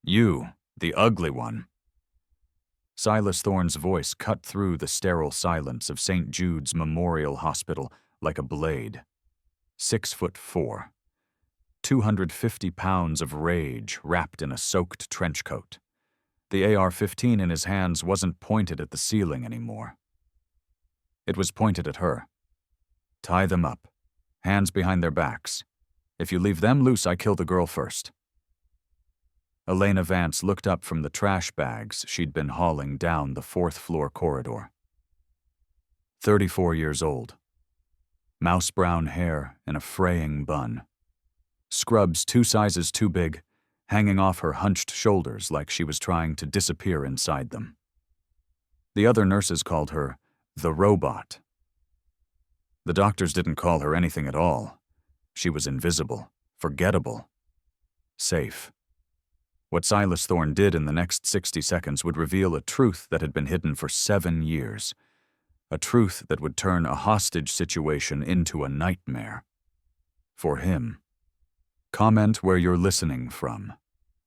You, the ugly one. Silas Thorne's voice cut through the sterile silence of St. Jude's Memorial Hospital like a blade. 6'4", 250 pounds of rage wrapped in a soaked trench coat. The AR-15 in his hands wasn't pointed at the ceiling anymore. It was pointed at her. Tie them up, hands behind their backs. If you leave them loose, I kill the girl first. Elena Vance looked up from the trash bags she'd been hauling down the fourth-floor corridor. 34 years old. Mouse-brown hair in a fraying bun. Scrubs 2 sizes too big, hanging off her hunched shoulders like she was trying to disappear inside them. The other nurses called her the robot. The doctors didn't call her anything at all. She was invisible, forgettable, safe. What Silas Thorne did in the next 60 seconds would reveal a truth that had been hidden for 7 years. A truth that would turn a hostage situation into a nightmare. For him. Comment where you're listening from.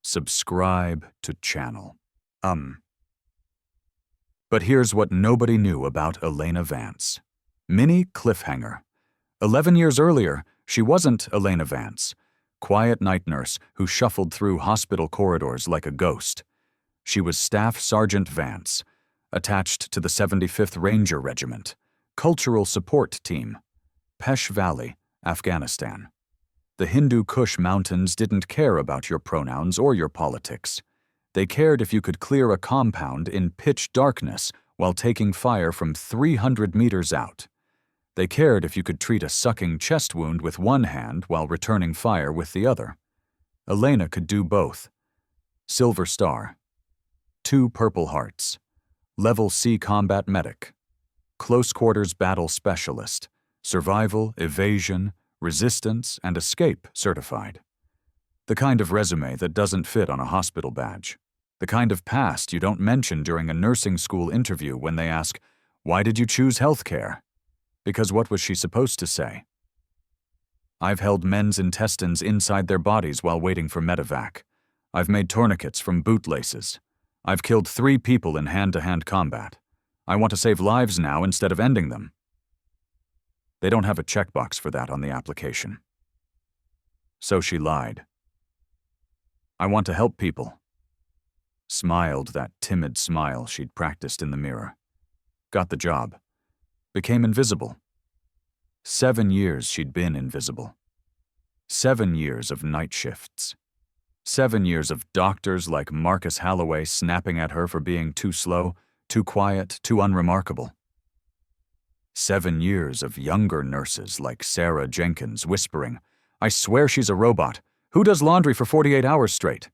Subscribe to channel. But here's what nobody knew about Elena Vance. Mini cliffhanger. 11 years earlier, she wasn't Elena Vance, quiet night nurse who shuffled through hospital corridors like a ghost. She was Staff Sergeant Vance, attached to the 75th Ranger Regiment, Cultural Support Team, Pesh Valley, Afghanistan. The Hindu Kush Mountains didn't care about your pronouns or your politics. They cared if you could clear a compound in pitch darkness while taking fire from 300 meters out. They cared if you could treat a sucking chest wound with one hand while returning fire with the other. Elena could do both. Silver Star. 2 Purple Hearts. Level C Combat Medic. Close Quarters Battle Specialist. Survival, Evasion, Resistance, and Escape certified. The kind of resume that doesn't fit on a hospital badge. The kind of past you don't mention during a nursing school interview when they ask, "Why did you choose healthcare?" Because what was she supposed to say? I've held men's intestines inside their bodies while waiting for medevac. I've made tourniquets from bootlaces. I've killed 3 people in hand-to-hand combat. I want to save lives now instead of ending them. They don't have a checkbox for that on the application. So she lied. I want to help people. Smiled that timid smile she'd practiced in the mirror. Got the job. Became invisible. 7 years she'd been invisible. 7 years of night shifts. 7 years of doctors like Marcus Halloway snapping at her for being too slow, too quiet, too unremarkable. 7 years of younger nurses like Sarah Jenkins whispering, "I swear she's a robot. Who does laundry for 48 hours straight?"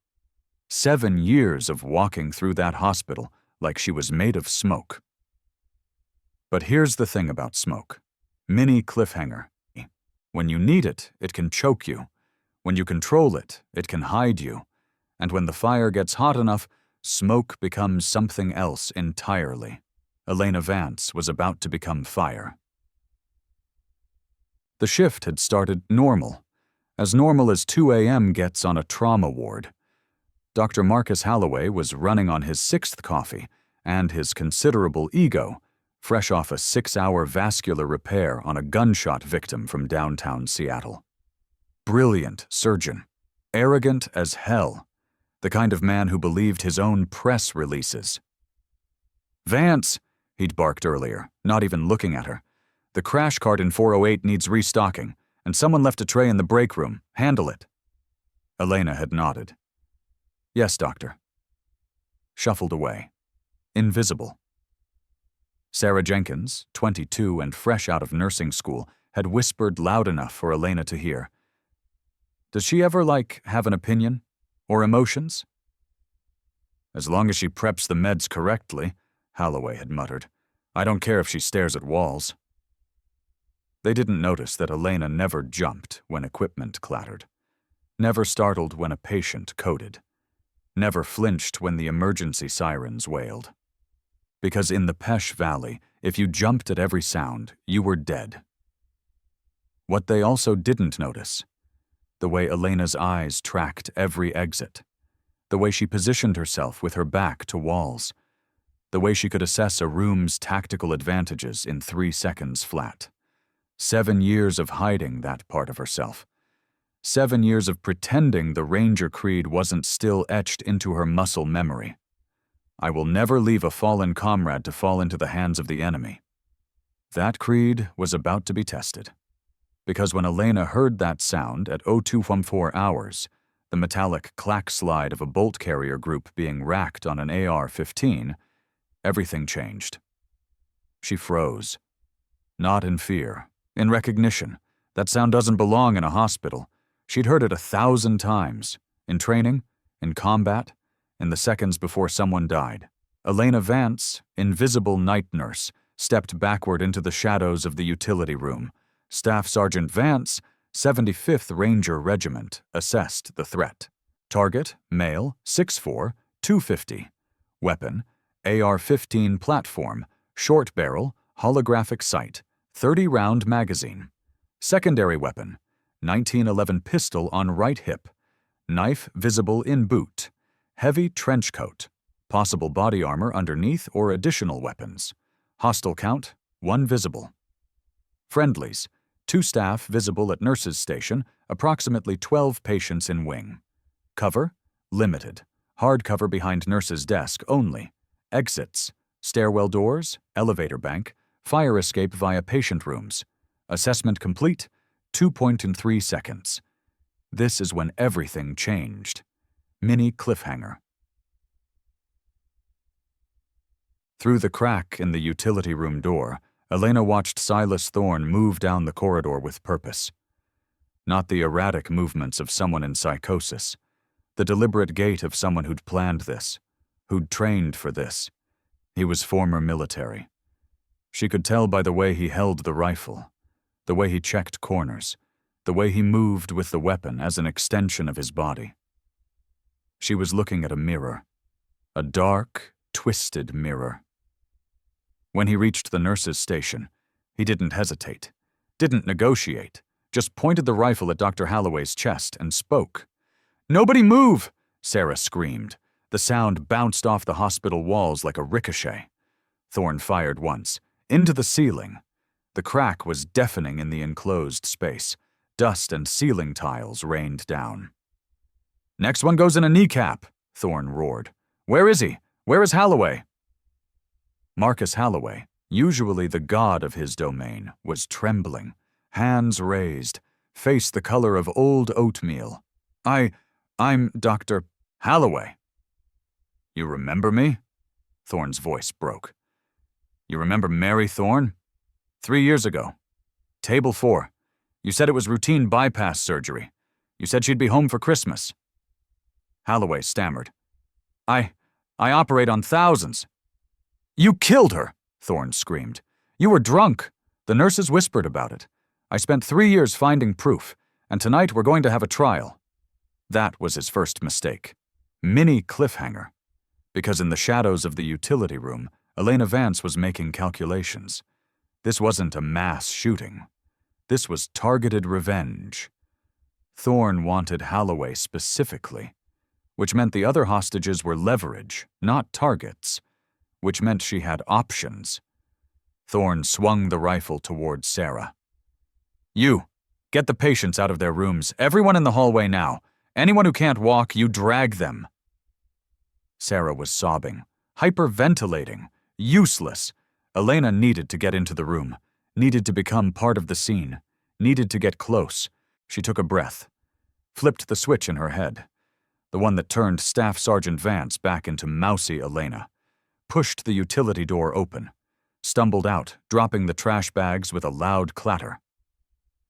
7 years of walking through that hospital like she was made of smoke. But here's the thing about smoke. Mini cliffhanger. When you need it, it can choke you. When you control it, it can hide you. And when the fire gets hot enough, smoke becomes something else entirely. Elena Vance was about to become fire. The shift had started normal as 2 a.m. gets on a trauma ward. Dr. Marcus Halloway was running on his 6th coffee and his considerable ego, fresh off a 6-hour vascular repair on a gunshot victim from downtown Seattle. Brilliant surgeon, arrogant as hell, the kind of man who believed his own press releases. "Vance," he'd barked earlier, not even looking at her. "The crash cart in 408 needs restocking, and someone left a tray in the break room. Handle it." Elena had nodded. "Yes, doctor." Shuffled away. Invisible. Sarah Jenkins, 22 and fresh out of nursing school, had whispered loud enough for Elena to hear. "Does she ever, have an opinion? Or emotions?" "As long as she preps the meds correctly," Halloway had muttered. "I don't care if she stares at walls." They didn't notice that Elena never jumped when equipment clattered. Never startled when a patient coded. Never flinched when the emergency sirens wailed. Because in the Pesh Valley, if you jumped at every sound, you were dead. What they also didn't notice, the way Elena's eyes tracked every exit, the way she positioned herself with her back to walls, the way she could assess a room's tactical advantages in 3 seconds flat. 7 years of hiding that part of herself. 7 years of pretending the Ranger creed wasn't still etched into her muscle memory. I will never leave a fallen comrade to fall into the hands of the enemy. That creed was about to be tested. Because when Elena heard that sound at 0214 hours, the metallic clack slide of a bolt carrier group being racked on an AR-15, everything changed. She froze. Not in fear, in recognition. That sound doesn't belong in a hospital. She'd heard it 1,000 times, in training, in combat, in the seconds before someone died. Elena Vance, invisible night nurse, stepped backward into the shadows of the utility room. Staff Sergeant Vance, 75th Ranger Regiment, assessed the threat. Target, male, 6'4", 250. Weapon, AR-15 platform, short barrel, holographic sight, 30-round magazine. Secondary weapon, 1911 pistol on right hip. Knife visible in boot. Heavy trench coat. Possible body armor underneath or additional weapons. Hostile count, 1 visible. Friendlies, 2 staff visible at nurse's station, approximately 12 patients in wing. Cover, limited. Hard cover behind nurse's desk only. Exits, stairwell doors, elevator bank, fire escape via patient rooms. Assessment complete, 2.3 seconds. This is when everything changed. Mini cliffhanger. Through the crack in the utility room door, Elena watched Silas Thorne move down the corridor with purpose. Not the erratic movements of someone in psychosis. The deliberate gait of someone who'd planned this, who'd trained for this. He was former military. She could tell by the way he held the rifle, the way he checked corners, the way he moved with the weapon as an extension of his body. She was looking at a mirror, a dark, twisted mirror. When he reached the nurse's station, he didn't hesitate, didn't negotiate, just pointed the rifle at Dr. Holloway's chest and spoke. "Nobody move!" Sarah screamed. The sound bounced off the hospital walls like a ricochet. Thorne fired once, into the ceiling. The crack was deafening in the enclosed space. Dust and ceiling tiles rained down. "Next one goes in a kneecap," Thorne roared. "Where is he? Where is Holloway?" Marcus Holloway, usually the god of his domain, was trembling, hands raised, face the color of old oatmeal. I'm Dr. Holloway." "You remember me?" Thorne's voice broke. "You remember Mary Thorne? 3 years ago. Table 4. You said it was routine bypass surgery. You said she'd be home for Christmas." Holloway stammered. I operate on thousands." "You killed her!" Thorne screamed. "You were drunk. The nurses whispered about it. I spent 3 years finding proof, and tonight we're going to have a trial." That was his first mistake. Mini cliffhanger. Because in the shadows of the utility room, Elena Vance was making calculations. This wasn't a mass shooting. This was targeted revenge. Thorne wanted Holloway specifically, which meant the other hostages were leverage, not targets, which meant she had options. Thorne swung the rifle toward Sarah. "You, get the patients out of their rooms, everyone in the hallway now. Anyone who can't walk, you drag them." Sarah was sobbing, hyperventilating, useless. Elena needed to get into the room, needed to become part of the scene, needed to get close. She took a breath, flipped the switch in her head, the one that turned Staff Sergeant Vance back into mousy Elena, pushed the utility door open, stumbled out, dropping the trash bags with a loud clatter.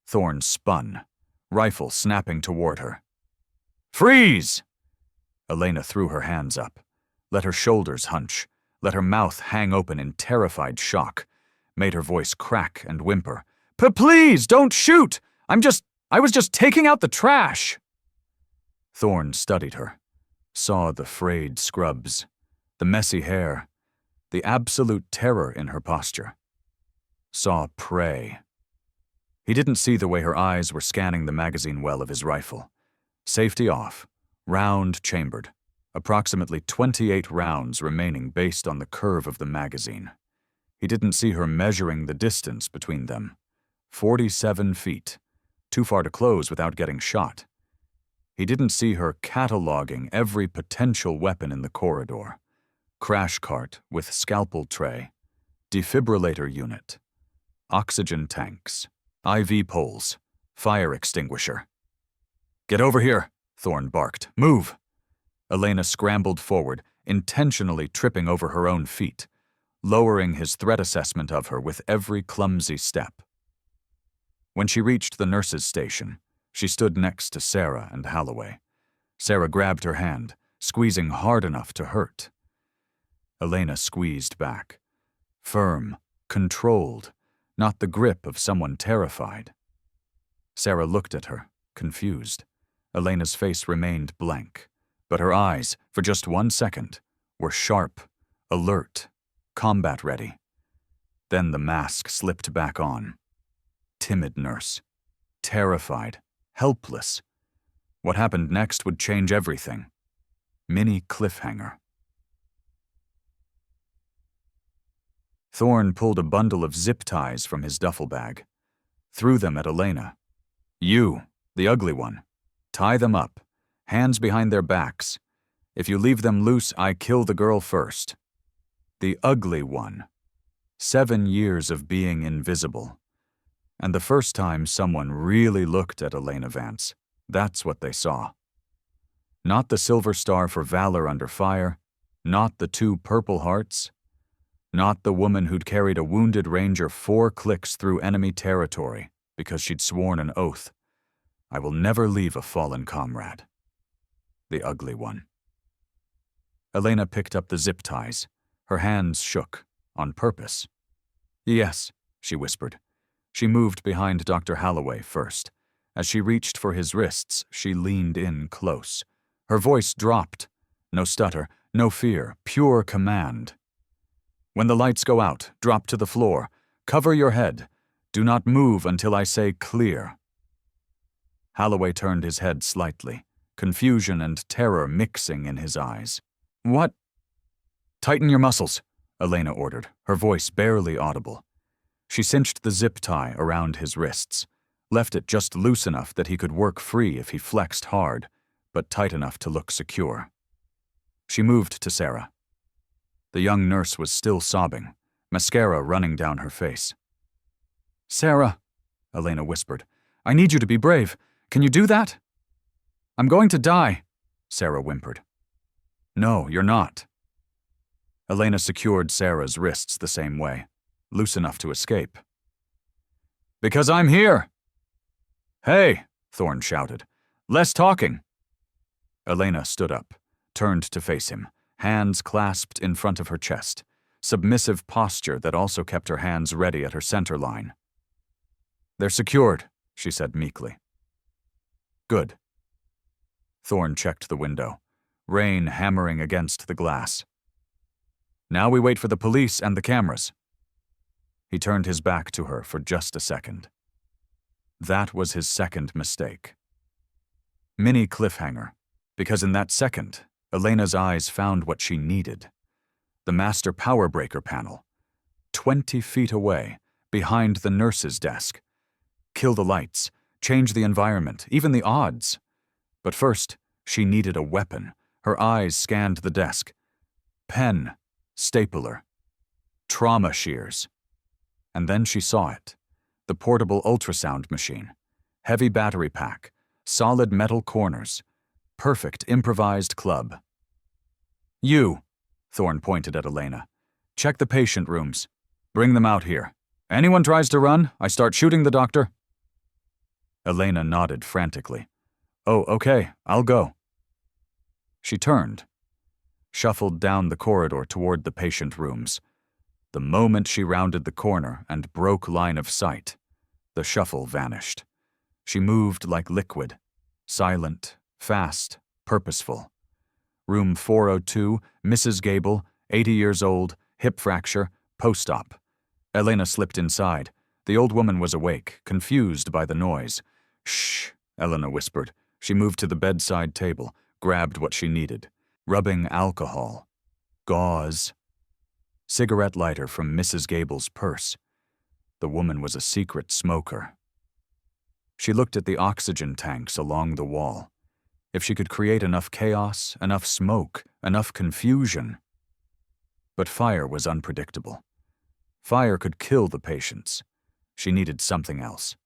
Thorne spun, rifle snapping toward her. "Freeze!" Elena threw her hands up, let her shoulders hunch, let her mouth hang open in terrified shock, made her voice crack and whimper. Please, don't shoot! I was just taking out the trash!" Thorne studied her, saw the frayed scrubs, the messy hair, the absolute terror in her posture. Saw prey. He didn't see the way her eyes were scanning the magazine well of his rifle. Safety off, round chambered, approximately 28 rounds remaining based on the curve of the magazine. He didn't see her measuring the distance between them. 47 feet. Too far to close without getting shot. He didn't see her cataloging every potential weapon in the corridor. Crash cart with scalpel tray, defibrillator unit, oxygen tanks, IV poles, fire extinguisher. "Get over here," Thorne barked. "Move!" Elena scrambled forward, intentionally tripping over her own feet, lowering his threat assessment of her with every clumsy step. When she reached the nurse's station, she stood next to Sarah and Holloway. Sarah grabbed her hand, squeezing hard enough to hurt. Elena squeezed back. Firm, controlled, not the grip of someone terrified. Sarah looked at her, confused. Elena's face remained blank, but her eyes, for just 1 second, were sharp, alert, combat-ready. Then the mask slipped back on. Timid nurse. Terrified. Helpless. What happened next would change everything. Mini cliffhanger. Thorne pulled a bundle of zip ties from his duffel bag, threw them at Elena. "You, the ugly one. Tie them up, hands behind their backs. If you leave them loose, I kill the girl first." The ugly one. 7 years of being invisible. And the first time someone really looked at Elena Vance, that's what they saw. Not the silver star for valor under fire, not the 2 purple hearts, not the woman who'd carried a wounded ranger 4 clicks through enemy territory because she'd sworn an oath. "I will never leave a fallen comrade." The ugly one. Elena picked up the zip ties. Her hands shook, on purpose. "Yes," she whispered. She moved behind Dr. Holloway first. As she reached for his wrists, she leaned in close. Her voice dropped. No stutter, no fear, pure command. "When the lights go out, drop to the floor. Cover your head. Do not move until I say clear." Holloway turned his head slightly, confusion and terror mixing in his eyes. "What?" "Tighten your muscles," Elena ordered, her voice barely audible. She cinched the zip tie around his wrists, left it just loose enough that he could work free if he flexed hard, but tight enough to look secure. She moved to Sarah. The young nurse was still sobbing, mascara running down her face. "Sarah," Elena whispered, "I need you to be brave. Can you do that?" "I'm going to die," Sarah whimpered. "No, you're not." Elena secured Sarah's wrists the same way, loose enough to escape. "Because I'm here!" "Hey," Thorne shouted. "Less talking." Elena stood up, turned to face him, hands clasped in front of her chest, submissive posture that also kept her hands ready at her center line. "They're secured," she said meekly. "Good." Thorne checked the window, rain hammering against the glass. "Now we wait for the police and the cameras." He turned his back to her for just a second. That was his second mistake. Mini cliffhanger, because in that second, Elena's eyes found what she needed. The master power breaker panel. 20 feet away, behind the nurse's desk. Kill the lights, change the environment, even the odds. But first, she needed a weapon. Her eyes scanned the desk. Pen, stapler, trauma shears. And then she saw it. The portable ultrasound machine. Heavy battery pack, solid metal corners. Perfect improvised club. "You," Thorne pointed at Elena. "Check the patient rooms. Bring them out here. Anyone tries to run, I start shooting the doctor." Elena nodded frantically. "Oh, okay, I'll go." She turned, shuffled down the corridor toward the patient rooms. The moment she rounded the corner and broke line of sight, the shuffle vanished. She moved like liquid, silent, fast, purposeful. Room 402, Mrs. Gable, 80 years old, hip fracture, post-op. Elena slipped inside. The old woman was awake, confused by the noise. "Shh," Elena whispered. She moved to the bedside table, grabbed what she needed. rubbing alcohol, gauze, cigarette lighter from Mrs. Gable's purse. The woman was a secret smoker. She looked at the oxygen tanks along the wall. If she could create enough chaos, enough smoke, enough confusion. But fire was unpredictable. Fire could kill the patients. She needed something else.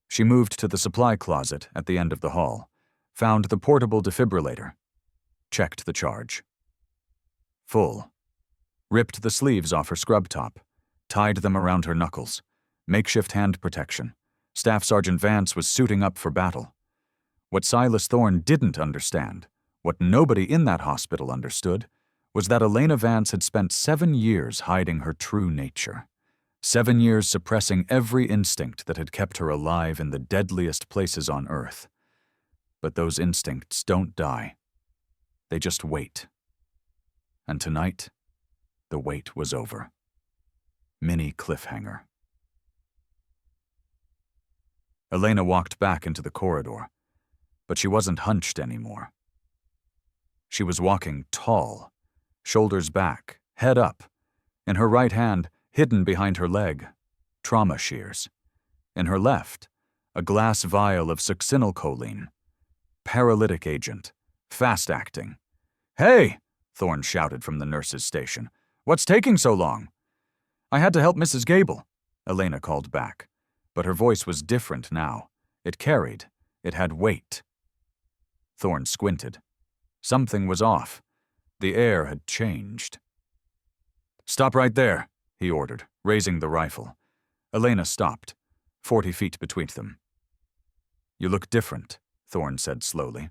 She moved to the supply closet at the end of the hall, found the portable defibrillator, checked the charge. Full. Ripped the sleeves off her scrub top, tied them around her knuckles. Makeshift hand protection. Staff Sergeant Vance was suiting up for battle. What Silas Thorne didn't understand, what nobody in that hospital understood, was that Elena Vance had spent 7 years hiding her true nature. 7 years suppressing every instinct that had kept her alive in the deadliest places on Earth. But those instincts don't die. They just wait. And tonight, the wait was over. Mini cliffhanger. Elena walked back into the corridor, but she wasn't hunched anymore. She was walking tall, shoulders back, head up. In her right hand, hidden behind her leg, trauma shears. In her left, a glass vial of succinylcholine. Paralytic agent, fast-acting. "Hey!" Thorne shouted from the nurse's station. "What's taking so long?" "I had to help Mrs. Gable," Elena called back. But her voice was different now. It carried. It had weight. Thorne squinted. Something was off. The air had changed. "Stop right there," he ordered, raising the rifle. Elena stopped, 40 feet between them. "You look different," Thorne said slowly.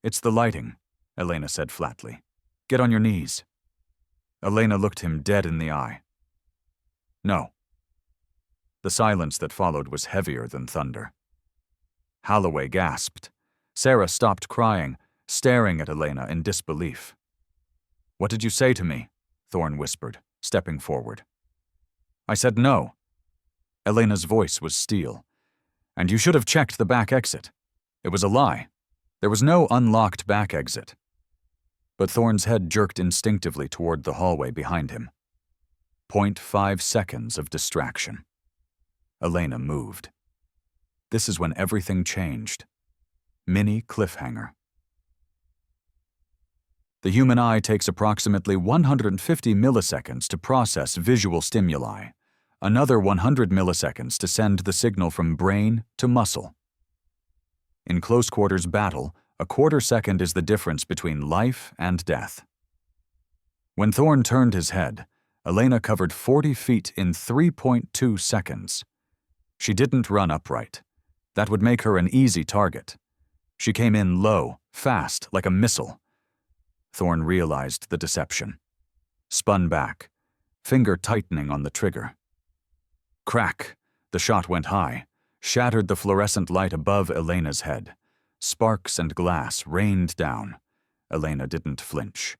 "It's the lighting," Elena said flatly. "Get on your knees." Elena looked him dead in the eye. "No." The silence that followed was heavier than thunder. Holloway gasped. Sarah stopped crying, staring at Elena in disbelief. "What did you say to me?" Thorne whispered, stepping forward. "I said no." Elena's voice was steel. "And you should have checked the back exit." It was a lie. There was no unlocked back exit. But Thorne's head jerked instinctively toward the hallway behind him. 0.5 seconds of distraction. Elena moved. This is when everything changed. Mini cliffhanger. The human eye takes approximately 150 milliseconds to process visual stimuli, another 100 milliseconds to send the signal from brain to muscle. In close quarters battle, a quarter second is the difference between life and death. When Thorne turned his head, Elena covered 40 feet in 3.2 seconds. She didn't run upright. That would make her an easy target. She came in low, fast, like a missile. Thorne realized the deception. Spun back, finger tightening on the trigger. Crack! The shot went high, shattered the fluorescent light above Elena's head. Sparks and glass rained down. Elena didn't flinch.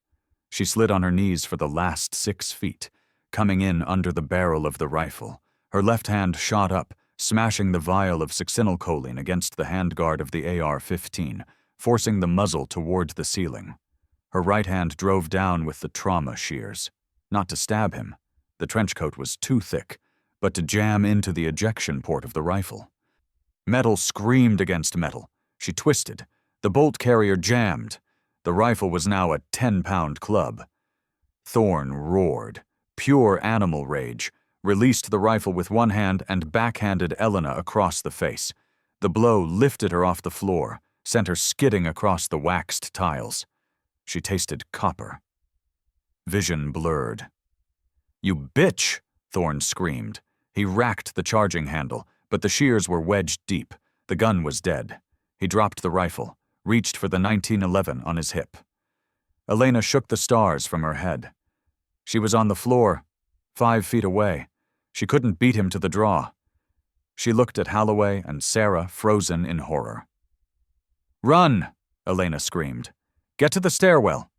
She slid on her knees for the last 6 feet, coming in under the barrel of the rifle. Her left hand shot up, smashing the vial of succinylcholine against the handguard of the AR-15, forcing the muzzle toward the ceiling. Her right hand drove down with the trauma shears. Not to stab him. The trench coat was too thick, but to jam into the ejection port of the rifle. Metal screamed against metal. She twisted. The bolt carrier jammed. The rifle was now a 10-pound club. Thorne roared. Pure animal rage. Released the rifle with one hand and backhanded Elena across the face. The blow lifted her off the floor, sent her skidding across the waxed tiles. She tasted copper. Vision blurred. "You bitch!" Thorne screamed. He racked the charging handle, but the shears were wedged deep. The gun was dead. He dropped the rifle, reached for the 1911 on his hip. Elena shook the stars from her head. She was on the floor, 5 feet away. She couldn't beat him to the draw. She looked at Holloway and Sarah, frozen in horror. "Run!" Elena screamed. "Get to the stairwell."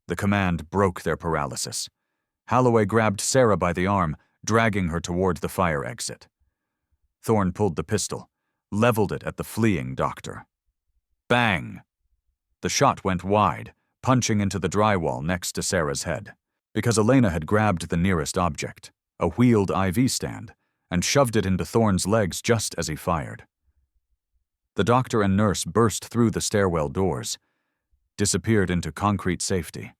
The command broke their paralysis. Holloway grabbed Sarah by the arm, dragging her toward the fire exit. Thorne pulled the pistol, leveled it at the fleeing doctor. Bang! The shot went wide, punching into the drywall next to Sarah's head, because Elena had grabbed the nearest object, a wheeled IV stand, and shoved it into Thorne's legs just as he fired. The doctor and nurse burst through the stairwell doors, disappeared into concrete safety.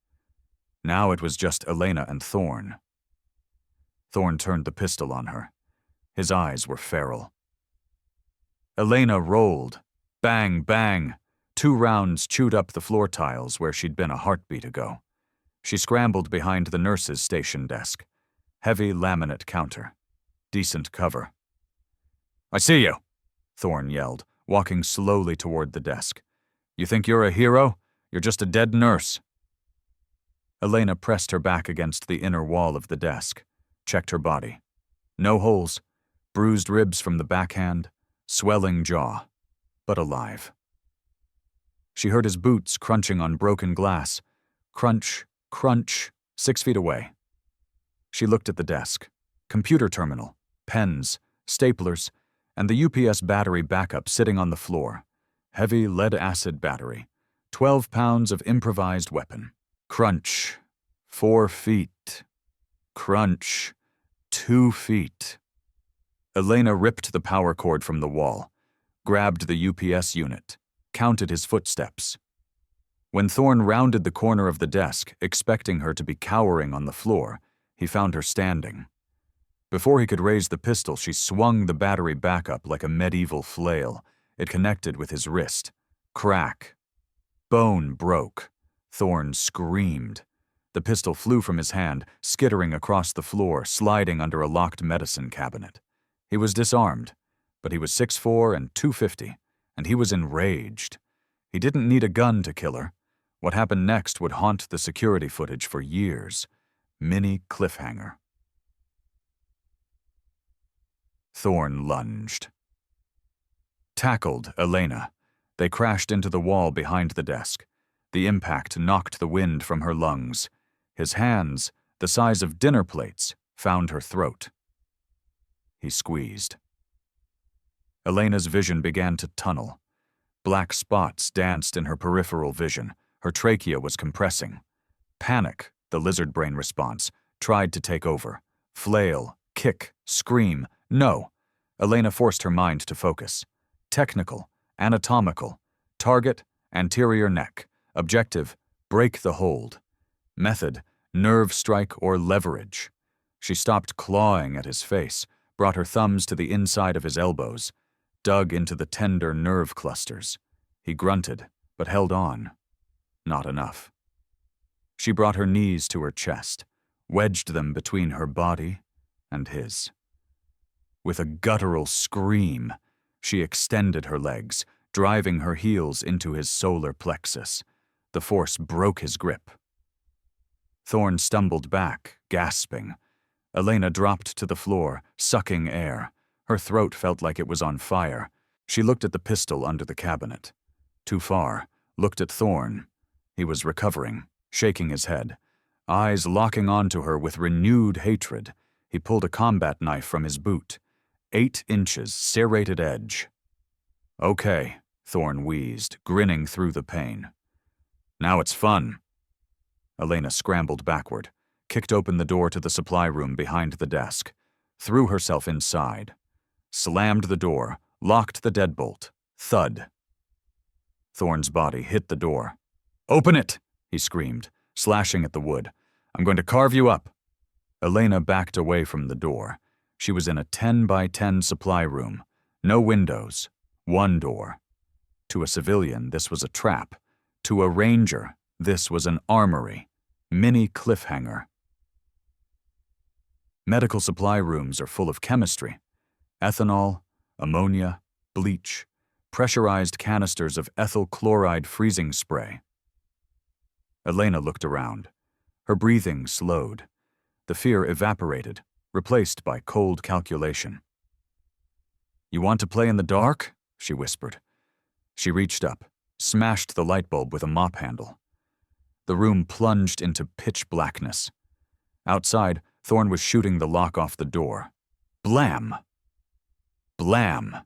Now it was just Elena and Thorne. Thorne turned the pistol on her. His eyes were feral. Elena rolled. Bang, bang. 2 rounds chewed up the floor tiles where she'd been a heartbeat ago. She scrambled behind the nurse's station desk. Heavy laminate counter. Decent cover. "I see you," Thorne yelled, walking slowly toward the desk. "You think you're a hero? You're just a dead nurse." Elena pressed her back against the inner wall of the desk, checked her body. No holes, bruised ribs from the backhand, swelling jaw, but alive. She heard his boots crunching on broken glass. Crunch, crunch, 6 feet away. She looked at the desk. Computer terminal, pens, staplers, and the UPS battery backup sitting on the floor. Heavy lead-acid battery. 12 pounds of improvised weapon. Crunch. 4 feet. Crunch. 2 feet. Elena ripped the power cord from the wall, grabbed the UPS unit, counted his footsteps. When Thorne rounded the corner of the desk, expecting her to be cowering on the floor, he found her standing. Before he could raise the pistol, she swung the battery back up like a medieval flail. It connected with his wrist. Crack. Bone broke. Thorne screamed. The pistol flew from his hand, skittering across the floor, sliding under a locked medicine cabinet. He was disarmed, but he was 6'4" and 250, and he was enraged. He didn't need a gun to kill her. What happened next would haunt the security footage for years. Mini cliffhanger. Thorne lunged. Tackled Elena. They crashed into the wall behind the desk. The impact knocked the wind from her lungs. His hands, the size of dinner plates, found her throat. He squeezed. Elena's vision began to tunnel. Black spots danced in her peripheral vision. Her trachea was compressing. Panic, the lizard brain response, tried to take over. Flail, kick, scream. No. Elena forced her mind to focus. Technical, anatomical. Target, anterior neck. Objective, break the hold. Method, nerve strike or leverage. She stopped clawing at his face, brought her thumbs to the inside of his elbows, dug into the tender nerve clusters. He grunted, but held on. Not enough. She brought her knees to her chest, wedged them between her body and his. With a guttural scream, she extended her legs, driving her heels into his solar plexus. The force broke his grip. Thorne stumbled back, gasping. Elena dropped to the floor, sucking air. Her throat felt like it was on fire. She looked at the pistol under the cabinet. Too far. Looked at Thorne. He was recovering, shaking his head, eyes locking onto her with renewed hatred. He pulled a combat knife from his boot. 8 inches, serrated edge. "Okay," Thorne wheezed, grinning through the pain. "Now it's fun." Elena scrambled backward, kicked open the door to the supply room behind the desk, threw herself inside, slammed the door, locked the deadbolt. Thud. Thorne's body hit the door. "Open it!" he screamed, slashing at the wood. "I'm going to carve you up." Elena backed away from the door. She was in a 10 by 10 supply room. No windows. 1 door. To a civilian, this was a trap. To a ranger, this was an armory. Mini cliffhanger. Medical supply rooms are full of chemistry. Ethanol, ammonia, bleach, pressurized canisters of ethyl chloride freezing spray. Elena looked around. Her breathing slowed. The fear evaporated, replaced by cold calculation. "You want to play in the dark?" she whispered. She reached up, smashed the light bulb with a mop handle. The room plunged into pitch blackness. Outside, Thorne was shooting the lock off the door. Blam! Blam!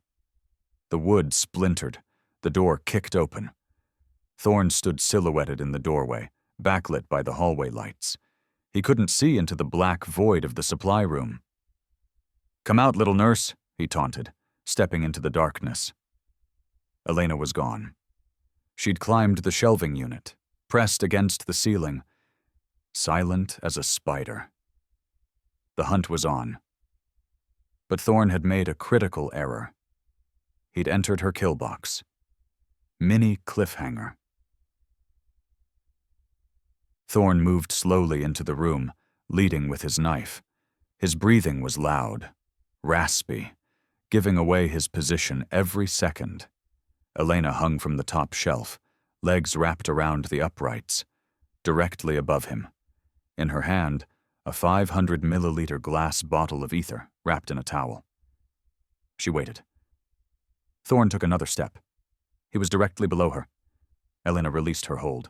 The wood splintered. The door kicked open. Thorne stood silhouetted in the doorway, backlit by the hallway lights. He couldn't see into the black void of the supply room. "Come out, little nurse," he taunted, stepping into the darkness. Elena was gone. She'd climbed the shelving unit, pressed against the ceiling, silent as a spider. The hunt was on. But Thorne had made a critical error. He'd entered her kill box. Mini cliffhanger. Thorne moved slowly into the room, leading with his knife. His breathing was loud, raspy, giving away his position every second. Elena hung from the top shelf, legs wrapped around the uprights, directly above him. In her hand, a 500-milliliter glass bottle of ether wrapped in a towel. She waited. Thorne took another step. He was directly below her. Elena released her hold.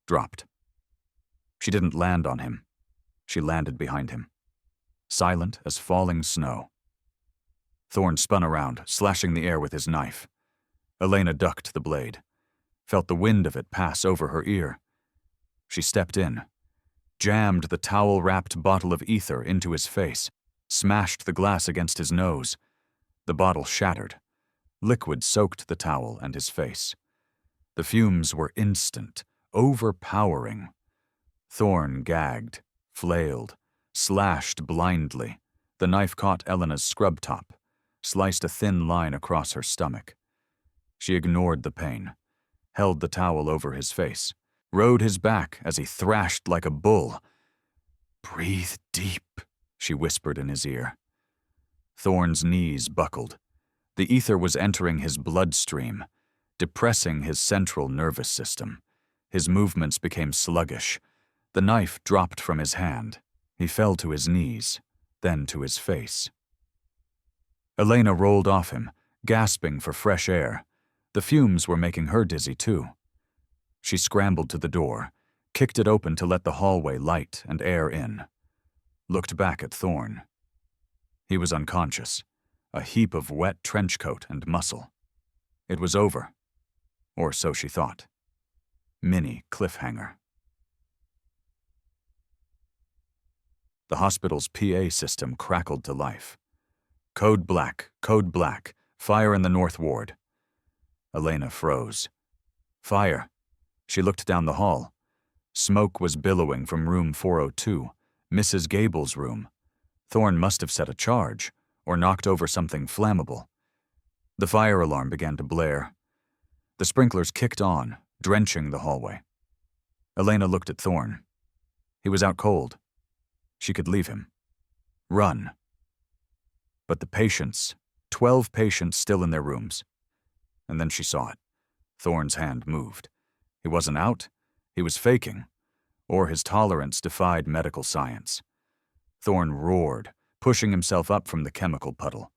Dropped. She didn't land on him. She landed behind him, silent as falling snow. Thorne spun around, slashing the air with his knife. Elena ducked the blade, felt the wind of it pass over her ear. She stepped in, jammed the towel-wrapped bottle of ether into his face, smashed the glass against his nose. The bottle shattered. Liquid soaked the towel and his face. The fumes were instant, overpowering. Thorne gagged, flailed, slashed blindly. The knife caught Elena's scrub top, sliced a thin line across her stomach. She ignored the pain, held the towel over his face, rode his back as he thrashed like a bull. "Breathe deep," she whispered in his ear. Thorne's knees buckled. The ether was entering his bloodstream, depressing his central nervous system. His movements became sluggish. The knife dropped from his hand. He fell to his knees, then to his face. Elena rolled off him, gasping for fresh air. The fumes were making her dizzy too. She scrambled to the door, kicked it open to let the hallway light and air in. Looked back at Thorne. He was unconscious, a heap of wet trench coat and muscle. It was over, or so she thought. Mini cliffhanger. The hospital's PA system crackled to life. Code black, fire in the North Ward. Elena froze. Fire. She looked down the hall. Smoke was billowing from room 402, Mrs. Gable's room. Thorne must have set a charge, or knocked over something flammable. The fire alarm began to blare. The sprinklers kicked on, drenching the hallway. Elena looked at Thorne. He was out cold. She could leave him. Run. But the patients, 12 patients still in their rooms. And then she saw it. Thorne's hand moved. He wasn't out. He was faking. Or his tolerance defied medical science. Thorne roared, pushing himself up from the chemical puddle.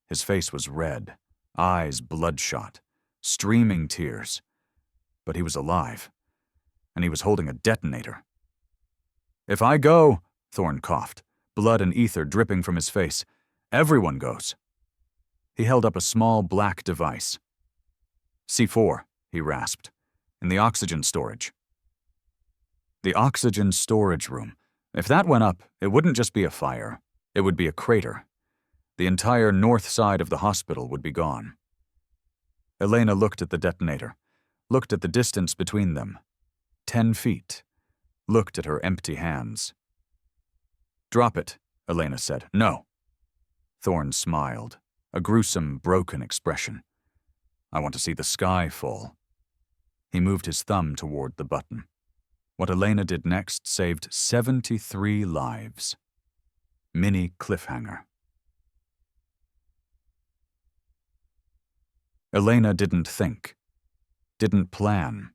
His face was red, eyes bloodshot, streaming tears. But he was alive. And he was holding a detonator. "If I go," Thorne coughed, blood and ether dripping from his face, "everyone goes." He held up a small black device. "C4, he rasped. "In the oxygen storage." The oxygen storage room. If that went up, it wouldn't just be a fire. It would be a crater. The entire north side of the hospital would be gone. Elena looked at the detonator, looked at the distance between them. 10 feet. Looked at her empty hands. "Drop it," Elena said. "No." Thorne smiled, a gruesome, broken expression. "I want to see the sky fall." He moved his thumb toward the button. What Elena did next saved 73 lives. Mini cliffhanger. Elena didn't think, didn't plan.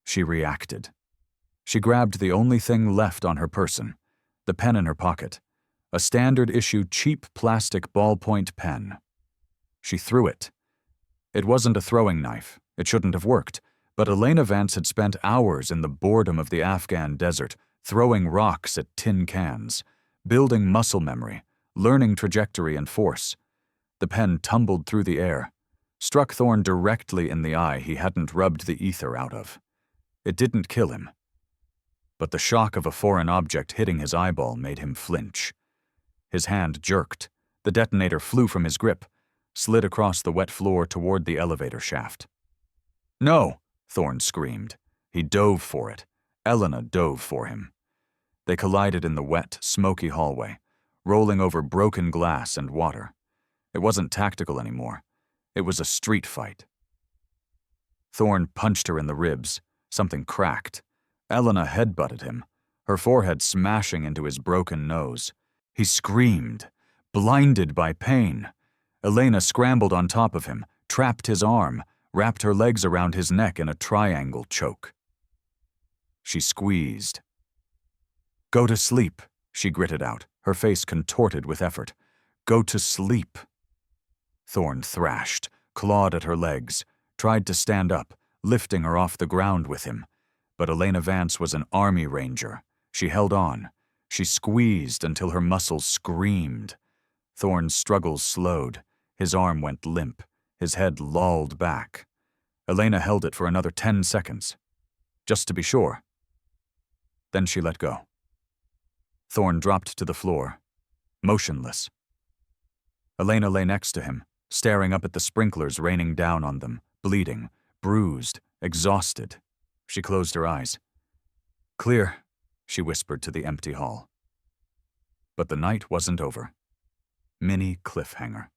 She reacted. She grabbed the only thing left on her person, the pen in her pocket, a standard-issue cheap plastic ballpoint pen. She threw it. It wasn't a throwing knife. It shouldn't have worked. But Elena Vance had spent hours in the boredom of the Afghan desert, throwing rocks at tin cans, building muscle memory, learning trajectory and force. The pen tumbled through the air, struck Thorn directly in the eye he hadn't rubbed the ether out of. It didn't kill him, but the shock of a foreign object hitting his eyeball made him flinch. His hand jerked. The detonator flew from his grip, slid across the wet floor toward the elevator shaft. "No!" Thorn screamed. He dove for it. Elena dove for him. They collided in the wet, smoky hallway, rolling over broken glass and water. It wasn't tactical anymore. It was a street fight. Thorn punched her in the ribs. Something cracked. Elena headbutted him, her forehead smashing into his broken nose. He screamed, blinded by pain. Elena scrambled on top of him, trapped his arm, wrapped her legs around his neck in a triangle choke. She squeezed. "Go to sleep," she gritted out, her face contorted with effort. "Go to sleep." Thorn thrashed, clawed at her legs, tried to stand up, lifting her off the ground with him. But Elena Vance was an army ranger. She held on. She squeezed until her muscles screamed. Thorn's struggles slowed. His arm went limp. His head lolled back. Elena held it for another 10 seconds, just to be sure. Then she let go. Thorn dropped to the floor, motionless. Elena lay next to him, staring up at the sprinklers raining down on them, bleeding, bruised, exhausted. She closed her eyes. "Clear," she whispered to the empty hall. But the night wasn't over. Mini cliffhanger.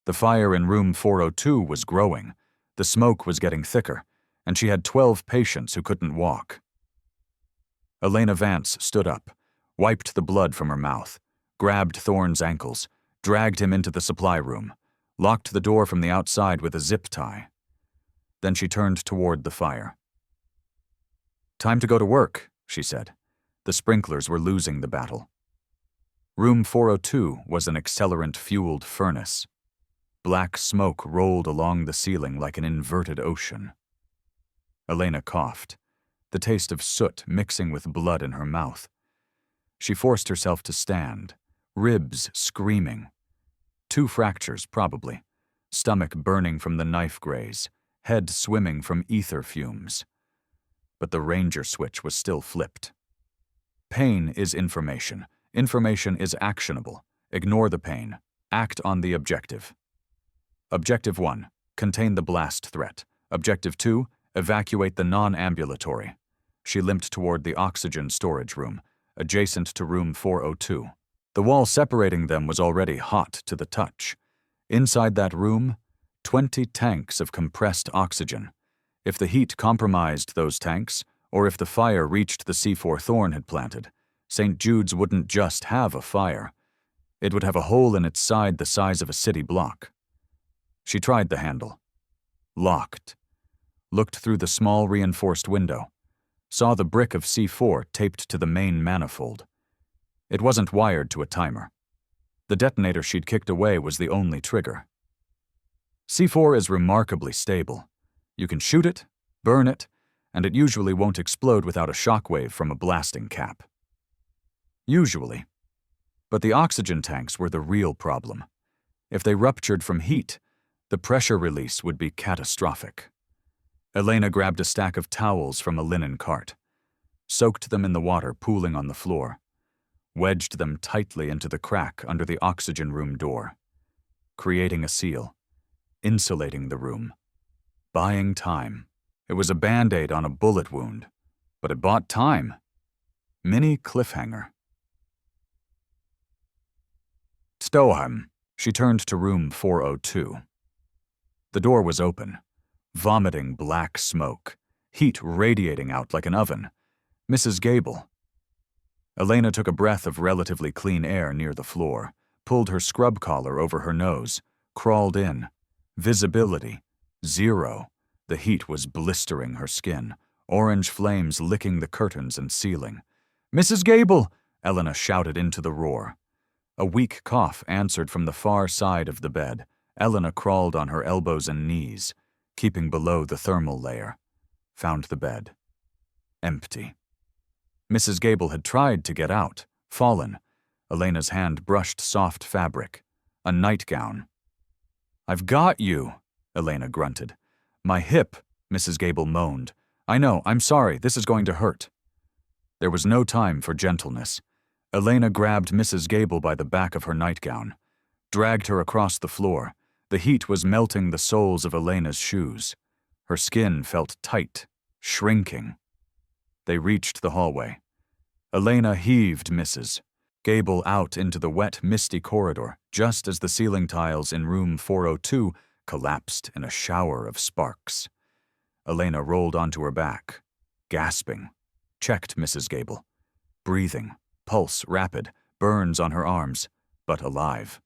The fire in room 402 was growing. The smoke was getting thicker, and she had 12 patients who couldn't walk. Elena Vance stood up, wiped the blood from her mouth, grabbed Thorn's ankles, dragged him into the supply room, locked the door from the outside with a zip tie. Then she turned toward the fire. "Time to go to work," she said. The sprinklers were losing the battle. Room 402 was an accelerant-fueled furnace. Black smoke rolled along the ceiling like an inverted ocean. Elena coughed, the taste of soot mixing with blood in her mouth. She forced herself to stand, ribs screaming. 2 fractures, probably. Stomach burning from the knife graze, head swimming from ether fumes. But the ranger switch was still flipped. Pain is information. Information is actionable. Ignore the pain. Act on the objective. Objective 1, contain the blast threat. Objective 2, evacuate the non-ambulatory. She limped toward the oxygen storage room, adjacent to room 402. The wall separating them was already hot to the touch. Inside that room, 20 tanks of compressed oxygen. If the heat compromised those tanks, or if the fire reached the C4 Thorn had planted, St. Jude's wouldn't just have a fire. It would have a hole in its side the size of a city block. She tried the handle. Locked. Looked through the small reinforced window. Saw the brick of C4 taped to the main manifold. It wasn't wired to a timer. The detonator she'd kicked away was the only trigger. C4 is remarkably stable. You can shoot it, burn it, and it usually won't explode without a shockwave from a blasting cap. Usually. But the oxygen tanks were the real problem. If they ruptured from heat, the pressure release would be catastrophic. Elena grabbed a stack of towels from a linen cart, soaked them in the water pooling on the floor, wedged them tightly into the crack under the oxygen room door, creating a seal, insulating the room, buying time. It was a Band-Aid on a bullet wound, but it bought time. Mini cliffhanger. Stohem. She turned to room 402. The door was open, vomiting black smoke, heat radiating out like an oven. Mrs. Gable. Elena took a breath of relatively clean air near the floor, pulled her scrub collar over her nose, crawled in. Visibility, 0. The heat was blistering her skin, orange flames licking the curtains and ceiling. "Mrs. Gable!" Elena shouted into the roar. A weak cough answered from the far side of the bed. Elena crawled on her elbows and knees, keeping below the thermal layer. Found the bed. Empty. Mrs. Gable had tried to get out, fallen. Elena's hand brushed soft fabric. a nightgown. "I've got you," Elena grunted. "My hip," Mrs. Gable moaned. "I know, I'm sorry, this is going to hurt." There was no time for gentleness. Elena grabbed Mrs. Gable by the back of her nightgown, dragged her across the floor. The heat was melting the soles of Elena's shoes. Her skin felt tight, shrinking. They reached the hallway. Elena heaved Mrs. Gable out into the wet, misty corridor just as the ceiling tiles in room 402 collapsed in a shower of sparks. Elena rolled onto her back, gasping, checked Mrs. Gable. Breathing, pulse rapid, burns on her arms, but alive.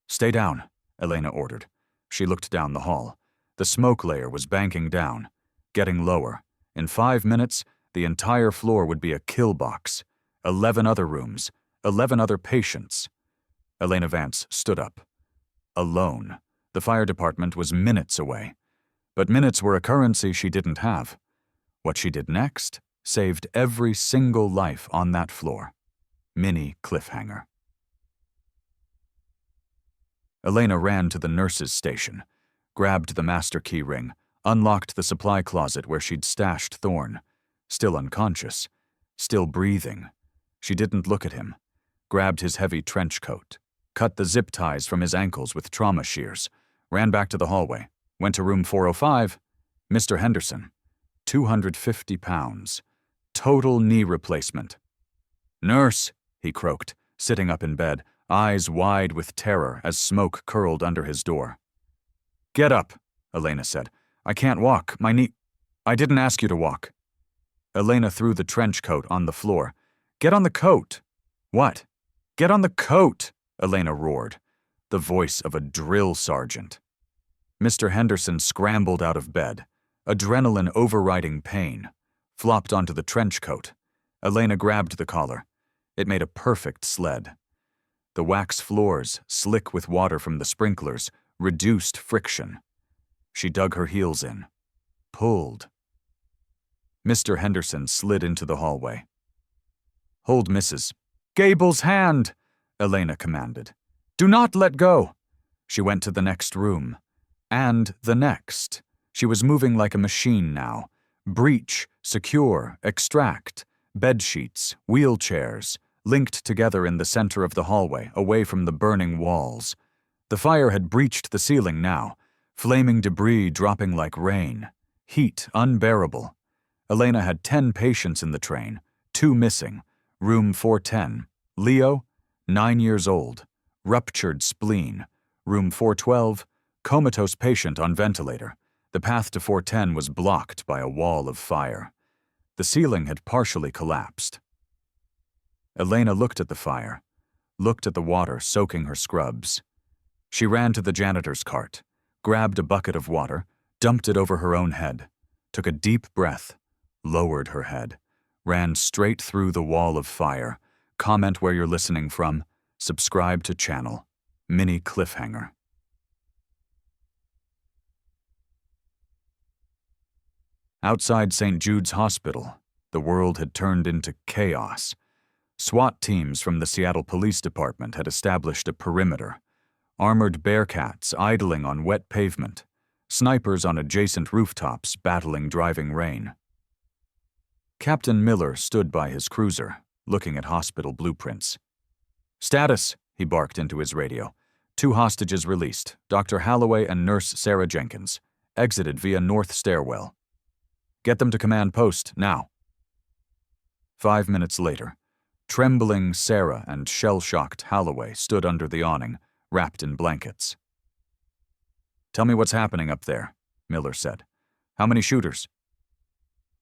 "Stay down," Elena ordered. She looked down the hall. The smoke layer was banking down, getting lower. In 5 minutes, the entire floor would be a kill box. 11 other rooms, 11 other patients. Elena Vance stood up. Alone. The fire department was minutes away. But minutes were a currency she didn't have. What she did next saved every single life on that floor. Mini cliffhanger. Elena ran to the nurse's station, grabbed the master key ring, unlocked the supply closet where she'd stashed Thorne. Still unconscious, still breathing. She didn't look at him, grabbed his heavy trench coat, cut the zip ties from his ankles with trauma shears, ran back to the hallway, went to room 405. Mr. Henderson, 250 pounds. Total knee replacement. "Nurse," he croaked, sitting up in bed, eyes wide with terror as smoke curled under his door. "Get up," Elena said. "I can't walk. My knee—" "I didn't ask you to walk." Elena threw the trench coat on the floor. "Get on the coat." "What?" "Get on the coat," Elena roared, the voice of a drill sergeant. Mr. Henderson scrambled out of bed, adrenaline overriding pain, flopped onto the trench coat. Elena grabbed the collar. It made a perfect sled. The wax floors, slick with water from the sprinklers, reduced friction. She dug her heels in, pulled. Mr. Henderson slid into the hallway. "Hold Mrs. Gable's hand," Elena commanded. "Do not let go." She went to the next room. And the next. She was moving like a machine now. Breach, secure, extract, bed sheets, wheelchairs, linked together in the center of the hallway, away from the burning walls. The fire had breached the ceiling now, flaming debris dropping like rain. Heat unbearable. Elena had 10 patients in the train, 2 missing. Room 410. Leo, 9 years old. Ruptured spleen. Room 412. Comatose patient on ventilator. The path to 410 was blocked by a wall of fire. The ceiling had partially collapsed. Elena looked at the fire, looked at the water soaking her scrubs. She ran to the janitor's cart, grabbed a bucket of water, dumped it over her own head, took a deep breath, lowered her head, ran straight through the wall of fire. Comment where you're listening from, subscribe to channel. Mini cliffhanger. Outside St. Jude's Hospital, the world had turned into chaos. SWAT teams from the Seattle Police Department had established a perimeter. Armored bearcats idling on wet pavement. Snipers on adjacent rooftops battling driving rain. Captain Miller stood by his cruiser, looking at hospital blueprints. "Status," he barked into his radio. 2 hostages released, Dr. Holloway and Nurse Sarah Jenkins. Exited via north stairwell. "Get them to command post, now." 5 minutes later, trembling Sarah and shell-shocked Holloway stood under the awning, wrapped in blankets. "Tell me what's happening up there," Miller said. "How many shooters?"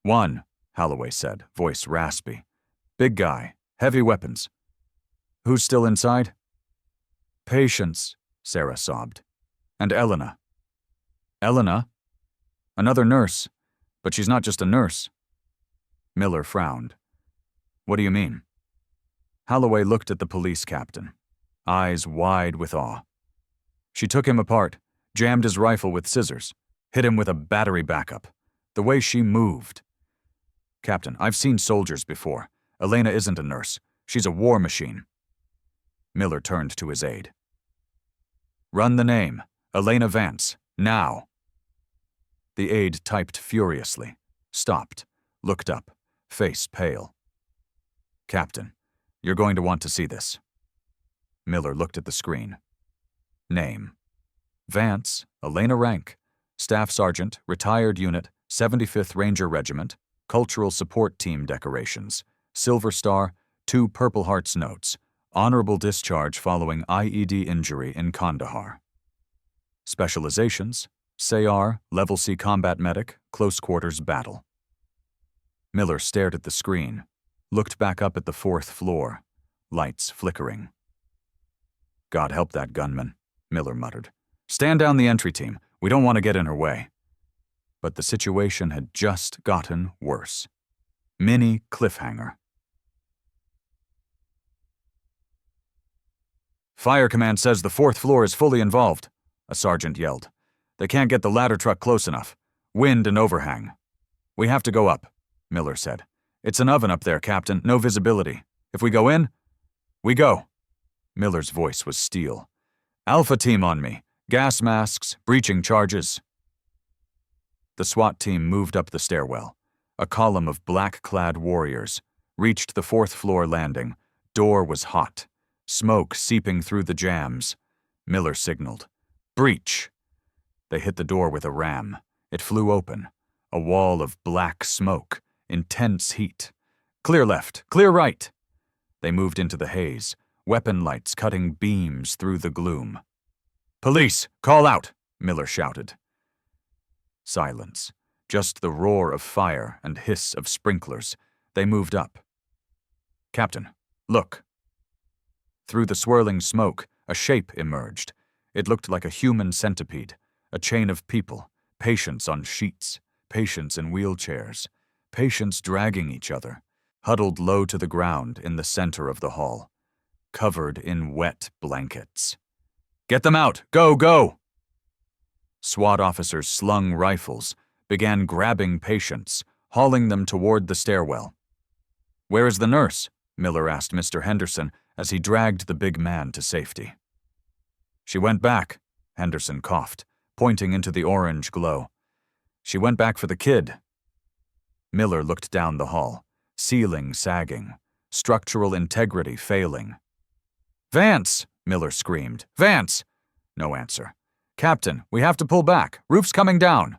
"1," Holloway said, voice raspy. "Big guy, heavy weapons." "Who's still inside?" "Patients," Sarah sobbed. "And Elena." "Elena?" "Another nurse. But she's not just a nurse." Miller frowned. "What do you mean?" Holloway looked at the police captain, eyes wide with awe. "She took him apart, jammed his rifle with scissors, hit him with a battery backup. The way she moved." "Captain, I've seen soldiers before. Elena isn't a nurse. She's a war machine." Miller turned to his aide. Run the name. Elena Vance. Now. The aide typed furiously, stopped, looked up, face pale. Captain, you're going to want to see this. Miller looked at the screen. Name. Vance, Elena Rank, Staff Sergeant, Retired Unit, 75th Ranger Regiment, Cultural Support Team decorations, Silver Star, 2 Purple Hearts notes, honorable discharge following IED injury in Kandahar. Specializations, SAR, Level C Combat Medic, Close Quarters Battle. Miller stared at the screen, looked back up at the 4th floor, lights flickering. God help that gunman, Miller muttered. Stand down the entry team. We don't want to get in her way. But the situation had just gotten worse. Mini cliffhanger. Fire Command says the 4th floor is fully involved, a sergeant yelled. They can't get the ladder truck close enough. Wind and overhang. We have to go up, Miller said. It's an oven up there, Captain. No visibility. If we go in, we go. Miller's voice was steel. Alpha team on me. Gas masks, breaching charges. The SWAT team moved up the stairwell. A column of black-clad warriors reached the 4th floor landing. Door was hot. Smoke seeping through the jambs. Miller signaled. Breach. They hit the door with a ram. It flew open. A wall of black smoke. Intense heat. Clear left. Clear right. They moved into the haze. Weapon lights cutting beams through the gloom. Police, call out, Miller shouted. Silence. Just the roar of fire and hiss of sprinklers. They moved up. Captain, look. Through the swirling smoke, a shape emerged. It looked like a human centipede, a chain of people, patients on sheets, patients in wheelchairs, patients dragging each other, huddled low to the ground in the center of the hall, covered in wet blankets. Get them out! Go, go! SWAT officers slung rifles, began grabbing patients, hauling them toward the stairwell. Where is the nurse? Miller asked Mr. Henderson as he dragged the big man to safety. She went back, Henderson coughed, pointing into the orange glow. She went back for the kid. Miller looked down the hall, ceiling sagging, structural integrity failing. Vance! Miller screamed. Vance! No answer. Captain, we have to pull back. Roof's coming down.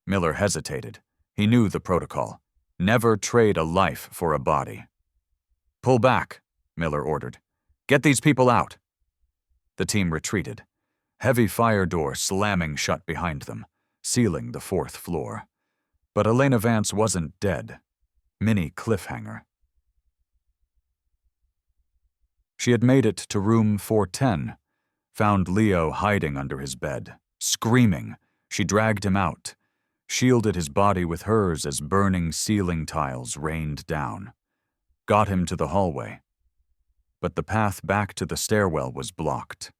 Miller hesitated. He knew the protocol. Never trade a life for a body. Pull back, Miller ordered. Get these people out. The team retreated. Heavy fire door slamming shut behind them, sealing the 4th floor. But Elena Vance wasn't dead. Mini cliffhanger. She had made it to room 410, found Leo hiding under his bed, screaming. She dragged him out, shielded his body with hers as burning ceiling tiles rained down, got him to the hallway. But the path back to the stairwell was blocked,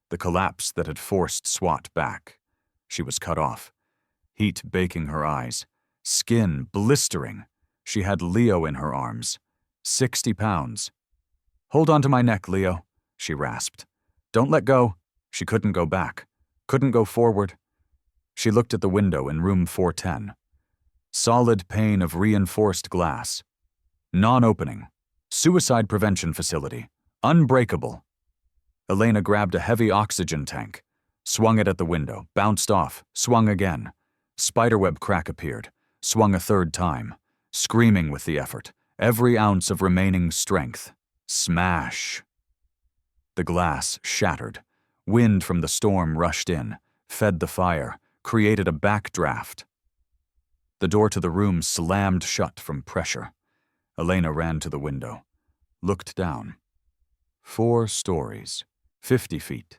the collapse that had forced SWAT back. She was cut off, heat baking her eyes, skin blistering. She had Leo in her arms, 60 pounds. Hold on to my neck, Leo, she rasped. Don't let go. She couldn't go back, couldn't go forward. She looked at the window in room 410. Solid pane of reinforced glass. Non-opening. Suicide prevention facility. Unbreakable. Elena grabbed a heavy oxygen tank, swung it at the window, bounced off, swung again. Spiderweb crack appeared, swung a 3rd time, screaming with the effort, every ounce of remaining strength. Smash. The glass shattered. Wind from the storm rushed in, fed the fire, created a backdraft. The door to the room slammed shut from pressure. Elena ran to the window, looked down. 4 stories, 50 feet.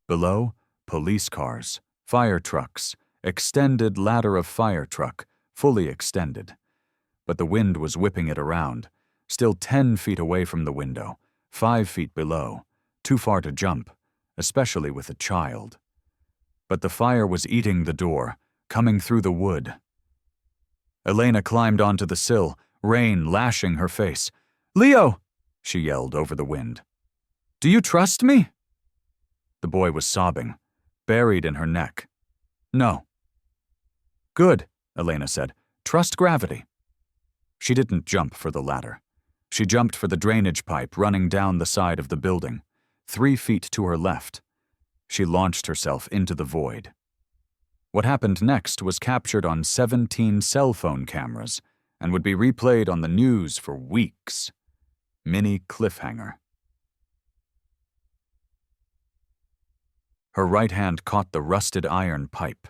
Below, police cars, fire trucks, extended ladder of fire truck, fully extended. But the wind was whipping it around, still 10 feet away from the window, 5 feet below, too far to jump, especially with a child. But the fire was eating the door, coming through the wood. Elena climbed onto the sill, rain lashing her face. Leo, she yelled over the wind. Do you trust me? The boy was sobbing, buried in her neck. No. Good, Elena said. Trust gravity. She didn't jump for the ladder. She jumped for the drainage pipe running down the side of the building, 3 feet to her left. She launched herself into the void. What happened next was captured on 17 cell phone cameras and would be replayed on the news for weeks. Mini cliffhanger. Her right hand caught the rusted iron pipe.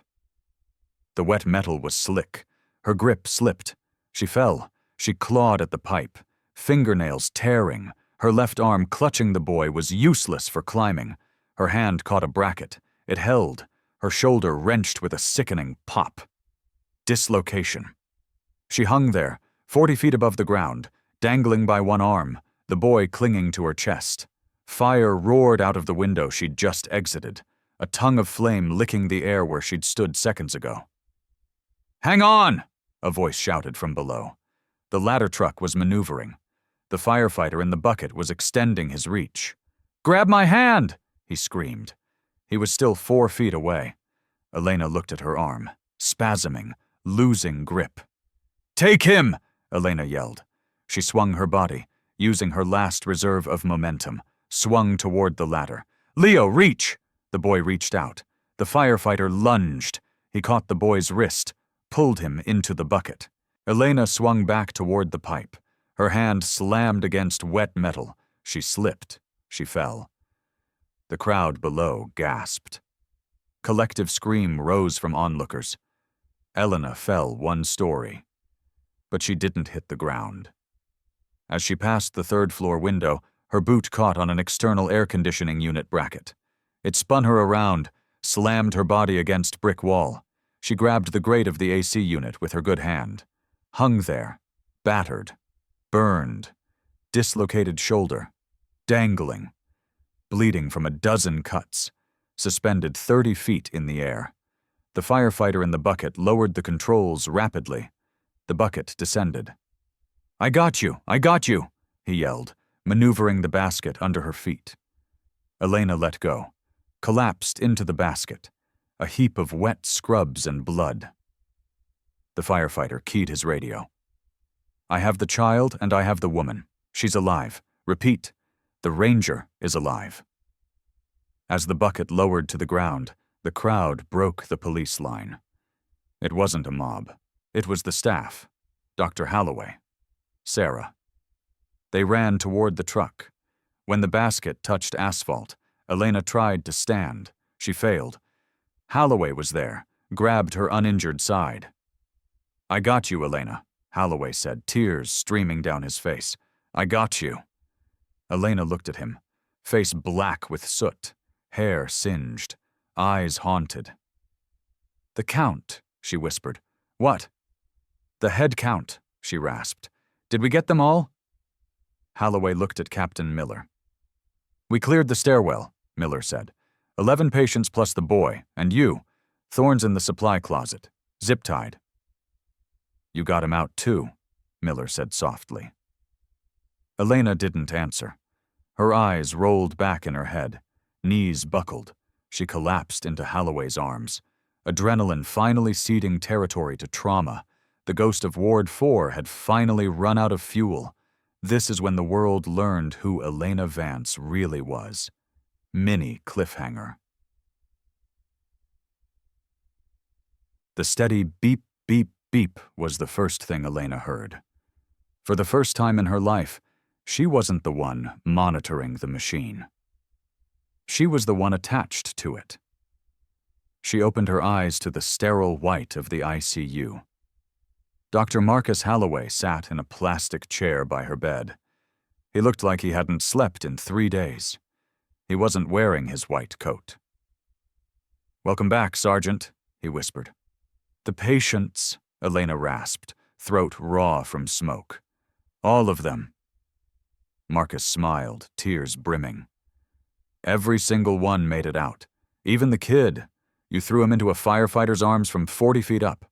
The wet metal was slick. Her grip slipped. She fell. She clawed at the pipe, fingernails tearing. Her left arm clutching the boy was useless for climbing. Her hand caught a bracket. It held. Her shoulder wrenched with a sickening pop. Dislocation. She hung there, 40 feet above the ground, dangling by one arm, the boy clinging to her chest. Fire roared out of the window she'd just exited, a tongue of flame licking the air where she'd stood seconds ago. "Hang on!" a voice shouted from below. The ladder truck was maneuvering. The firefighter in the bucket was extending his reach. "Grab my hand!" he screamed. He was still 4 feet away. Elena looked at her arm, spasming, losing grip. "Take him!" Elena yelled. She swung her body, using her last reserve of momentum, swung toward the ladder. "Leo, reach!" The boy reached out. The firefighter lunged. He caught the boy's wrist, pulled him into the bucket. Elena swung back toward the pipe. Her hand slammed against wet metal. She slipped. She fell. The crowd below gasped. Collective scream rose from onlookers. Elena fell 1 story. But she didn't hit the ground. As she passed the 3rd-floor window, her boot caught on an external air conditioning unit bracket. It spun her around, slammed her body against brick wall. She grabbed the grate of the AC unit with her good hand. Hung there, battered, burned, dislocated shoulder, dangling, bleeding from a dozen cuts, suspended 30 feet in the air. The firefighter in the bucket lowered the controls rapidly. The bucket descended. I got you, he yelled, maneuvering the basket under her feet. Elena let go, collapsed into the basket, a heap of wet scrubs and blood. The firefighter keyed his radio. I have the child and I have the woman. She's alive. Repeat, the ranger is alive. As the bucket lowered to the ground, the crowd broke the police line. It wasn't a mob. It was the staff, Dr. Holloway, Sarah. They ran toward the truck. When the basket touched asphalt, Elena tried to stand. She failed. Holloway was there, grabbed her uninjured side. I got you, Elena, Holloway said, tears streaming down his face. I got you. Elena looked at him, face black with soot, hair singed, eyes haunted. The count, she whispered. What? The head count, she rasped. Did we get them all? Holloway looked at Captain Miller. We cleared the stairwell, Miller said. 11 patients plus the boy, and you. Thorns in the supply closet, zip-tied. You got him out too, Miller said softly. Elena didn't answer. Her eyes rolled back in her head, knees buckled. She collapsed into Holloway's arms. Adrenaline finally ceding territory to trauma. The ghost of Ward 4 had finally run out of fuel. This is when the world learned who Elena Vance really was. Mini cliffhanger. The steady beep, beep, beep was the first thing Elena heard. For the first time in her life, she wasn't the one monitoring the machine. She was the one attached to it. She opened her eyes to the sterile white of the ICU. Dr. Marcus Holloway sat in a plastic chair by her bed. He looked like he hadn't slept in 3 days. He wasn't wearing his white coat. Welcome back, Sergeant, he whispered. The patients, Elena rasped, throat raw from smoke. All of them. Marcus smiled, tears brimming. Every single one made it out. Even the kid. You threw him into a firefighter's arms from 40 feet up.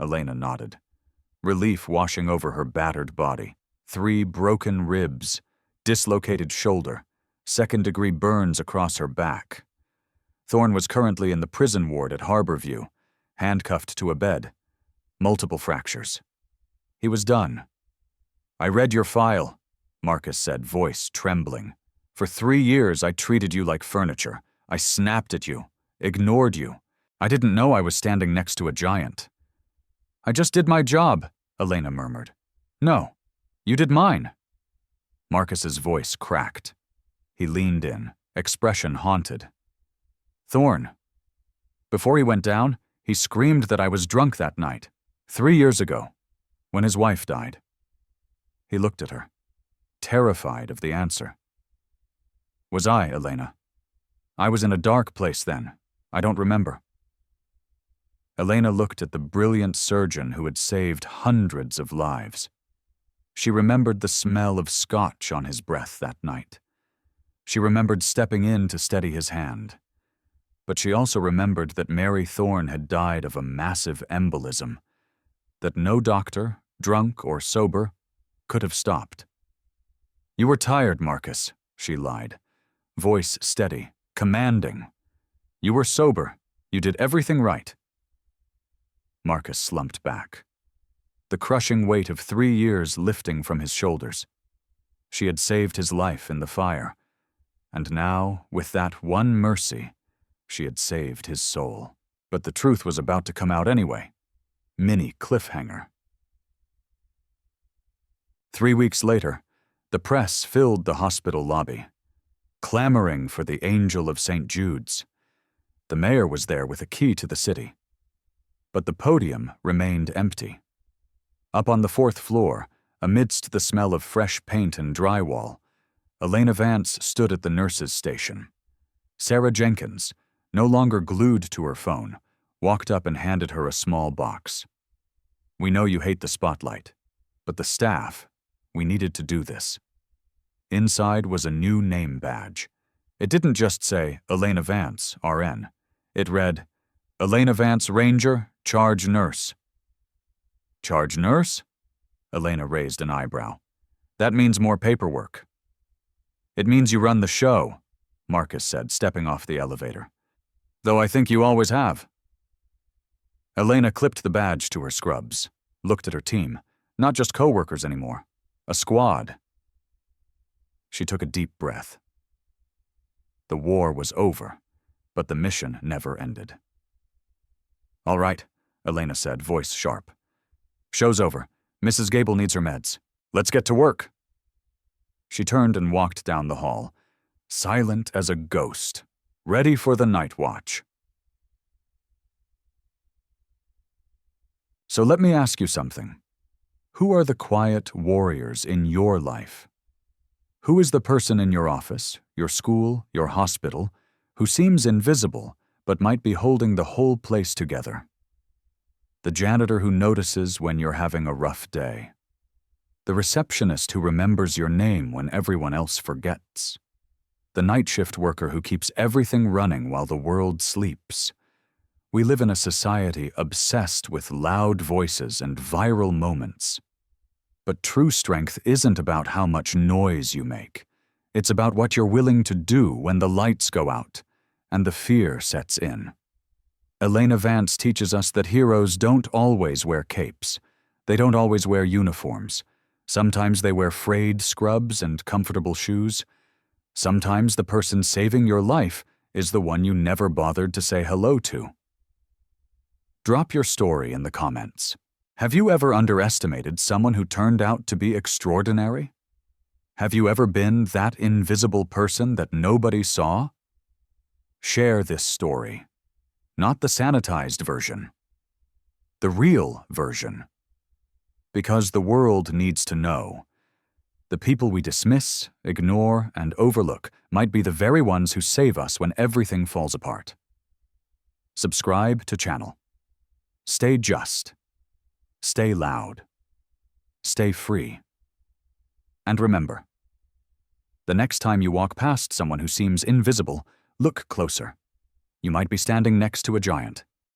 Elena nodded, relief washing over her battered body. 3 broken ribs, dislocated shoulder, second-degree burns across her back. Thorne was currently in the prison ward at Harborview, handcuffed to a bed, multiple fractures. He was done. "I read your file," Marcus said, voice trembling. "For 3 years I treated you like furniture. I snapped at you, ignored you. I didn't know I was standing next to a giant." "I just did my job," Elena murmured. "No, you did mine." Marcus's voice cracked. He leaned in, expression haunted. "Thorne." Before he went down, he screamed that I was drunk that night, 3 years ago, when his wife died. He looked at her, terrified of the answer. "Was I, Elena? I was in a dark place then. I don't remember." Elena looked at the brilliant surgeon who had saved hundreds of lives. She remembered the smell of scotch on his breath that night. She remembered stepping in to steady his hand. But she also remembered that Mary Thorne had died of a massive embolism, that no doctor, drunk or sober, could have stopped. "You were tired, Marcus," she lied, voice steady, commanding. "You were sober. You did everything right." Marcus slumped back, the crushing weight of 3 years lifting from his shoulders. She had saved his life in the fire, and now, with that one mercy, she had saved his soul. But the truth was about to come out anyway. Mini cliffhanger. 3 weeks later, the press filled the hospital lobby, clamoring for the Angel of St. Jude's. The mayor was there with a key to the city. But the podium remained empty. Up on the 4th floor, amidst the smell of fresh paint and drywall, Elena Vance stood at the nurse's station. Sarah Jenkins, no longer glued to her phone, walked up and handed her a small box. "We know you hate the spotlight, but the staff, we needed to do this." Inside was a new name badge. It didn't just say Elena Vance, RN. It read, "Elena Vance, Ranger, Charge Nurse." "Charge Nurse?" Elena raised an eyebrow. "That means more paperwork." "It means you run the show," Marcus said, stepping off the elevator. "Though I think you always have." Elena clipped the badge to her scrubs, looked at her team, not just co-workers anymore, a squad. She took a deep breath. The war was over, but the mission never ended. "All right," Elena said, voice sharp. "Show's over. Mrs. Gable needs her meds. Let's get to work." She turned and walked down the hall, silent as a ghost, ready for the night watch. So let me ask you something. Who are the quiet warriors in your life? Who is the person in your office, your school, your hospital, who seems invisible but might be holding the whole place together? The janitor who notices when you're having a rough day. The receptionist who remembers your name when everyone else forgets. The night shift worker who keeps everything running while the world sleeps. We live in a society obsessed with loud voices and viral moments. But true strength isn't about how much noise you make. It's about what you're willing to do when the lights go out and the fear sets in. Elena Vance teaches us that heroes don't always wear capes. They don't always wear uniforms. Sometimes they wear frayed scrubs and comfortable shoes. Sometimes the person saving your life is the one you never bothered to say hello to. Drop your story in the comments. Have you ever underestimated someone who turned out to be extraordinary? Have you ever been that invisible person that nobody saw? Share this story. Not the sanitized version. The real version. Because the world needs to know. The people we dismiss, ignore, and overlook might be the very ones who save us when everything falls apart. Subscribe to channel. Stay just. Stay loud. Stay free. And remember, the next time you walk past someone who seems invisible, look closer. You might be standing next to a giant.